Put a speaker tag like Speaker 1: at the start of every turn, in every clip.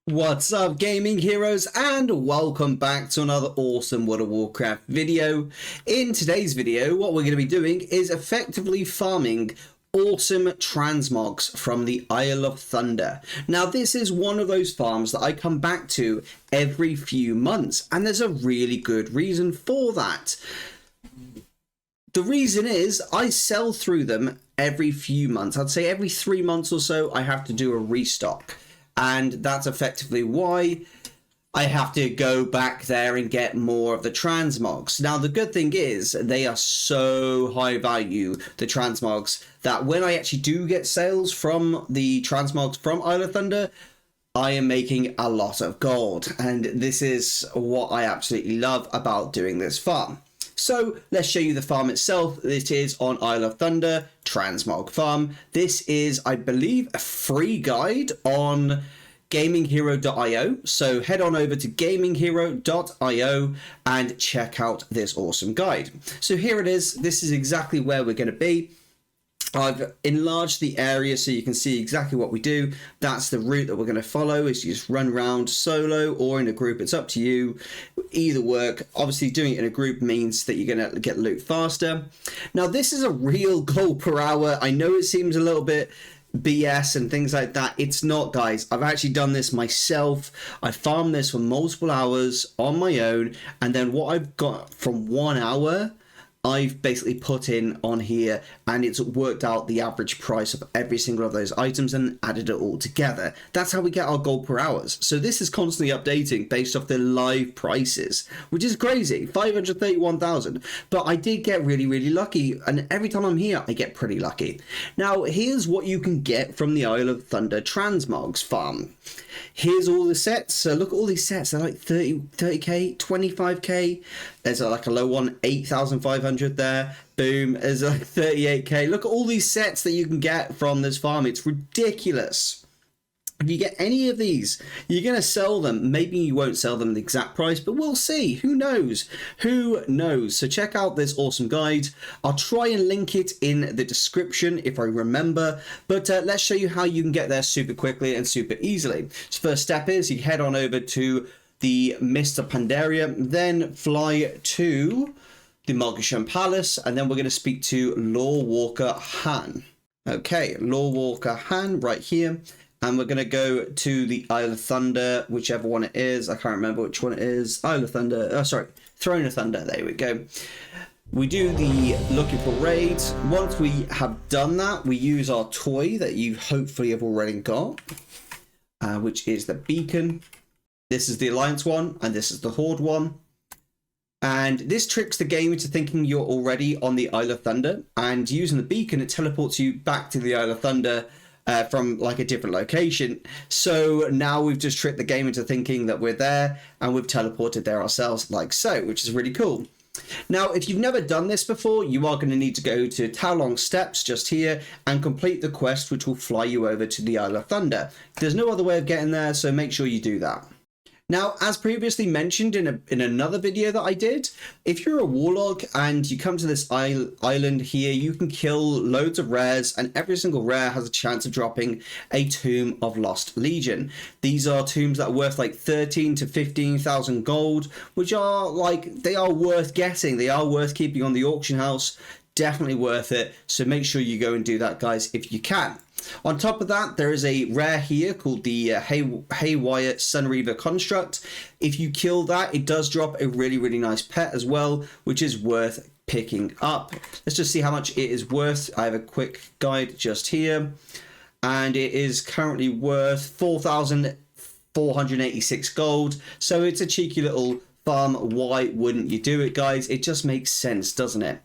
Speaker 1: What's up, gaming heroes, and welcome back to another awesome World of Warcraft video. In today's video, what we're going to be doing is effectively farming awesome transmogs from the Isle of Thunder. Now, this is one of those farms that I come back to every few months, and there's a really good reason for that. The reason is I sell through them every few months. I'd say every 3 months or so I have to do a restock. And that's effectively why I have to go back there and get more of the transmogs. Now, the good thing is they are so high value, the transmogs, that when I actually do get sales from the transmogs from Isle of Thunder, I am making a lot of gold. And this is what I absolutely love about doing this farm. So let's show you the farm itself. It is on Isle of Thunder, Transmog Farm. This is, I believe, a free guide on gaminghero.io. So head on over to gaminghero.io and check out this awesome guide. So here it is. This is exactly where we're going to be. I've enlarged the area so you can see exactly what we do. That's the route that we're going to follow, is you just run around solo or in a group. It's up to you. Either work. Obviously, doing it in a group means that you're going to get loot faster. Now, this is a real gold per hour. I know it seems a little bit BS and things like that. It's not, guys. I've actually done this myself. I farmed this for multiple hours on my own, and then what I've got from 1 hour I've basically put in on here, and it's worked out the average price of every single of those items and added it all together. That's how we get our gold per hours. So this is constantly updating based off the live prices, which is crazy, 531,000. But I did get really lucky, and every time I'm here, I get pretty lucky. Now, here's what you can get from the Isle of Thunder Transmogs farm. Here's all the sets. So look at all these sets. They're like 30k, 25k. There's like a low one, 8,500 there. Boom. There's like 38k. Look at all these sets that you can get from this farm. It's ridiculous. If you get any of these, you're going to sell them. Maybe you won't sell them the exact price, but we'll see. Who knows? Who knows? So check out this awesome guide. I'll try and link it in the description if I remember. But let's show you how you can get there super quickly and super easily. So first step is you head on over to the Mr. Pandaria, then fly to the Mogishan Palace, and then we're going to speak to Lore Walker Han. Okay, Lore Walker Han right here. And we're going to go to the Isle of Thunder, whichever one it is. I can't remember which one it is. Isle of Thunder. Oh, sorry. Throne of Thunder. There we go. We do the looking for raids. Once we have done that, we use our toy that you hopefully have already got, which is the beacon. This is the Alliance one, and this is the Horde one. And this tricks the game into thinking you're already on the Isle of Thunder. And using the beacon, it teleports you back to the Isle of Thunder from like a different location. So now we've just tricked the game into thinking that we're there, and we've teleported there ourselves like so, which is really cool. Now, if you've never done this before, you are going to need to go to Talong Steps just here and complete the quest, which will fly you over to the Isle of Thunder. There's no other way of getting there, so make sure you do that. Now, as previously mentioned in another video that I did, if you're a warlock and you come to this island here, you can kill loads of rares, and every single rare has a chance of dropping a Tomb of Lost Legion. These are tombs that are worth like 13 to 15,000 gold, which are like, they are worth getting. They are worth keeping on the auction house. Definitely worth it. So make sure you go and do that, guys, if you can. On top of that, there is a rare here called the Haywire Sunreaver Construct. If you kill that, it does drop a really nice pet as well, which is worth picking up. Let's just see how much it is worth. I have a quick guide just here, and it is currently worth 4,486 gold. So it's a cheeky little farm. Why wouldn't you do it, guys? It just makes sense, doesn't it?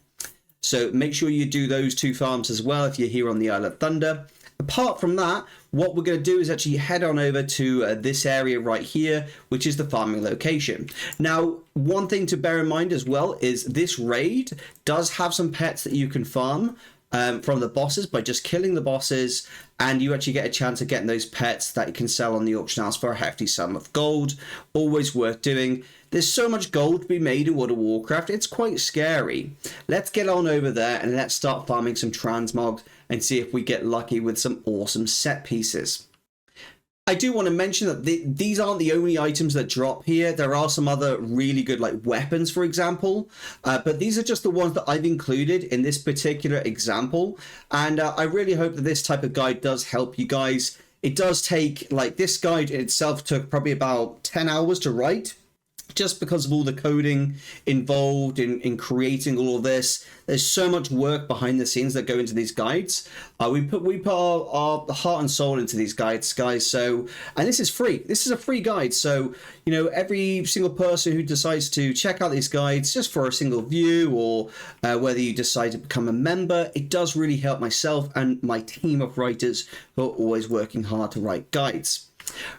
Speaker 1: So make sure you do those two farms as well if you're here on the Isle of Thunder. Apart from that, what we're going to do is actually head on over to this area right here, which is the farming location. Now, one thing to bear in mind as well is this raid does have some pets that you can farm from the bosses by just killing the bosses, and you actually get a chance of getting those pets that you can sell on the auction house for a hefty sum of gold. Always worth doing. There's so much gold to be made in World of Warcraft, it's quite scary. Let's get on over there and let's start farming some transmogs and see if we get lucky with some awesome set pieces. I do want to mention that these aren't the only items that drop here. There are some other really good like weapons, for example, but these are just the ones that I've included in this particular example. And I really hope that this type of guide does help you guys. It does take, like, this guide itself took probably about 10 hours to write, just because of all the coding involved in creating all of this. There's so much work behind the scenes that go into these guides. We put our heart and soul into these guides, guys. So, and this is free. This is a free guide. So, you know, every single person who decides to check out these guides just for a single view, or whether you decide to become a member, it does really help myself and my team of writers who are always working hard to write guides.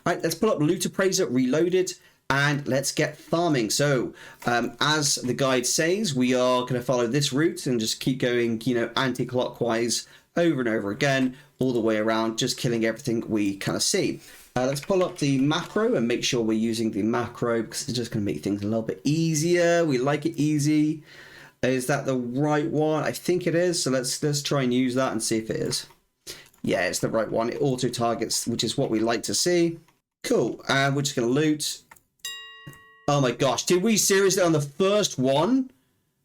Speaker 1: All right, let's pull up Loot Appraiser Reloaded. And let's get farming. So as the guide says, we are going to follow this route and just keep going, you know, anti-clockwise over and over again, all the way around, just killing everything we kind of see. Let's pull up the macro and make sure we're using the macro, because it's just going to make things a little bit easier. We like it easy. Is that the right one? I think it is. So let's try and use that and see if it is. Yeah, it's the right one. It auto targets, which is what we like to see. Cool. And we're just going to loot. Oh my gosh, did we seriously, on the first one,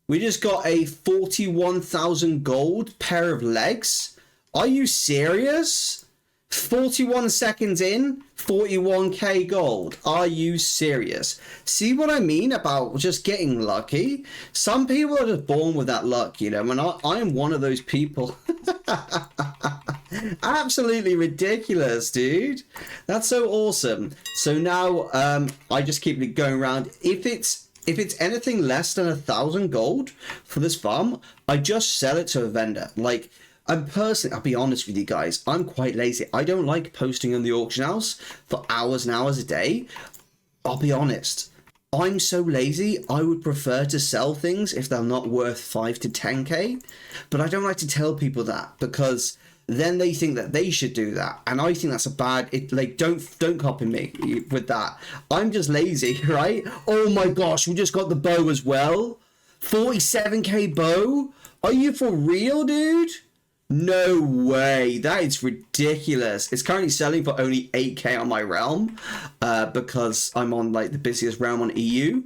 Speaker 1: we just got a 41,000 gold pair of legs? Are you serious? 41 seconds in, 41k gold. Are you serious? See what I mean about just getting lucky? Some people are just born with that luck, you know, and I am one of those people. Absolutely ridiculous, dude. That's so awesome. So now I just keep going around. If it's anything less than 1,000 gold for this farm, I just sell it to a vendor. Like, I'm personally, I'll be honest with you guys, I'm quite lazy. I don't like posting on the auction house for hours and hours a day. I'll be honest, I'm so lazy, I would prefer to sell things if they're not worth 5 to 10k. But I don't like to tell people that, because then they think that they should do that, and I think that's a bad, like, don't copy me with that. I'm just lazy, right? Oh my gosh, we just got the bow as well. 47k bow? Are you for real, dude? No way. That is ridiculous. It's currently selling for only 8k on my realm, because I'm on like the busiest realm on EU,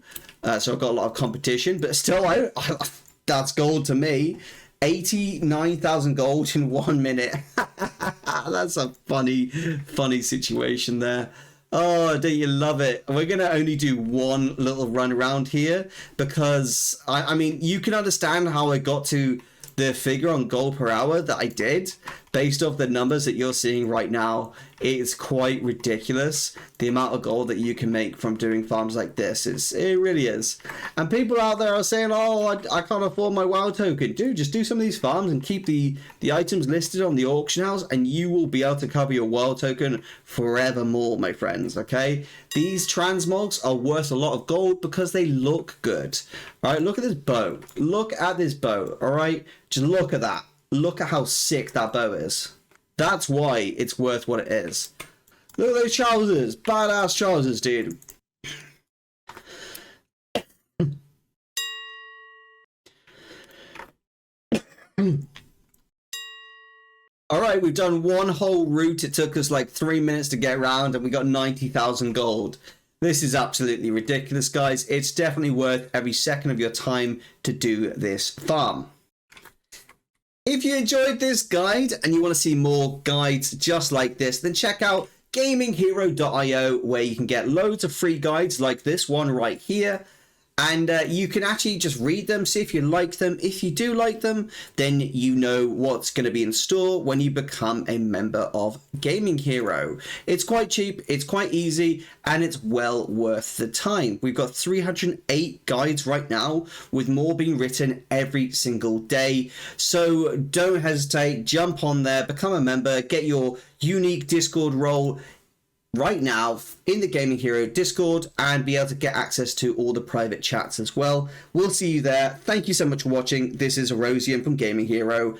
Speaker 1: so I've got a lot of competition, but still, I that's gold to me. 89,000 gold in 1 minute. That's a funny situation there. Oh, don't you love it? We're going to only do one little run around here, because I mean, you can understand how I got to the figure on gold per hour that I did based off the numbers that you're seeing right now. It's quite ridiculous, the amount of gold that you can make from doing farms like this. It really is. And people out there are saying, oh, I can't afford my WoW token. Dude, just do some of these farms and keep the items listed on the auction house, and you will be able to cover your WoW token forevermore, my friends, okay? These transmogs are worth a lot of gold because they look good. All right, look at this bow. Look at this bow, all right? Just look at that. Look at how sick that bow is. That's why it's worth what it is. Look at those trousers. Badass trousers, dude. Alright, we've done one whole route. It took us like 3 minutes to get around, and we got 90,000 gold. This is absolutely ridiculous, guys. It's definitely worth every second of your time to do this farm. If you enjoyed this guide and you want to see more guides just like this, then check out gaminghero.io, where you can get loads of free guides like this one right here. And you can actually just read them, see if you like them. If you do like them, then you know what's going to be in store when you become a member of Gaming Hero. It's quite cheap, it's quite easy, and it's well worth the time. We've got 308 guides right now, with more being written every single day. So don't hesitate, jump on there, become a member, get your unique Discord role right now in the Gaming Hero Discord, and be able to get access to all the private chats as well. We'll see you there. Thank you so much for watching. This is Erosian from Gaming Hero,